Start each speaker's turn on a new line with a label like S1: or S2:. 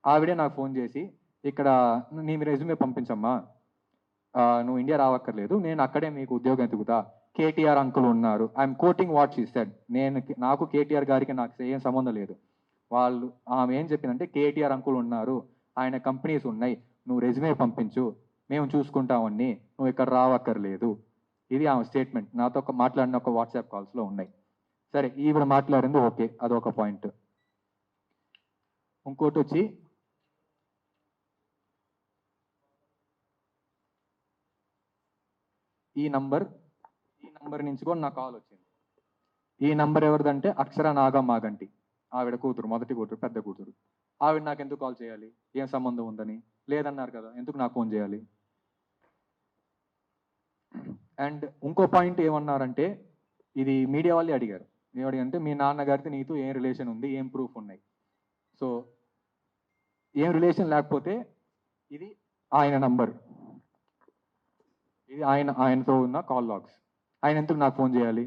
S1: ఆవిడే నాకు ఫోన్ చేసి, ఇక్కడ నీ రెజ్యూమే పంపించమ్మా. నువ్వు ఇండియా రావక్కర్లేదు. నేను అక్కడే మీకు ఉద్యోగం ఎతుకుతా. కేటీఆర్ అంకుల్ ఉన్నారు. I'm quoting what she said. నాకు కేటీఆర్ గారికి నాకు ఏం సంబంధం లేదు. ఆమె ఏం చెప్పిందంటే, కేటీఆర్ అంకుల్ ఉన్నారు. ఆయన కంపెనీస్ ఉన్నాయి. నువ్వు రెజ్యూమే పంపించు. మేము చూసుకుంటామని. నువ్వు ఇక్కడ రావక్కర్లేదు. ఇది ఆమె స్టేట్మెంట్. నాతో మాట్లాడిన ఒక వాట్సాప్ కాల్స్లో ఉన్నాయి. సరే, ఈవిడ మాట్లాడింది ఓకే, అదొక పాయింట్. ఇంకోటి వచ్చి, ఈ నంబర్ నుంచి కూడా నాకు కాల్ వచ్చింది. ఈ నంబర్ ఎవరిదంటే అక్షర నాగం మాగంటి, ఆవిడ కూతురు, మొదటి కూతురు, పెద్ద కూతురు. ఆవిడ నాకు ఎందుకు కాల్ చేయాలి? ఏం సంబంధం ఉందని? లేదన్నారు కదా, ఎందుకు నాకు ఫోన్ చేయాలి? అండ్ ఇంకో పాయింట్ ఏమన్నారంటే, ఇది మీడియా వాళ్ళే అడిగారు. ఏమడిగంటే, మీ నాన్నగారికి నీతో ఏం రిలేషన్ ఉంది, ఏం ప్రూఫ్ ఉన్నాయి? సో ఏం రిలేషన్ లేకపోతే ఇది ఆయన నంబర్, ఇది ఆయనతో ఉన్న కాల్ లాగ్స్. ఆయన ఎందుకు నాకు ఫోన్ చేయాలి?